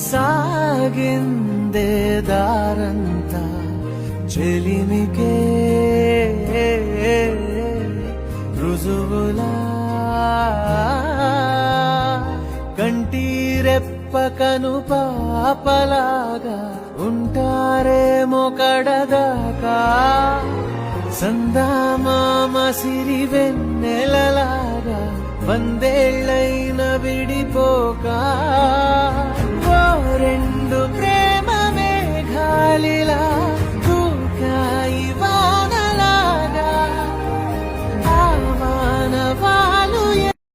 సాగిందే దారంతా చెలిమికే రుజువులా కంటి రెప్పకను పాపలాగా ఉంటారేమో కడదాకా సందామామ సిరి వెన్నెలలాగా వందేళ్ళైన విడిపోక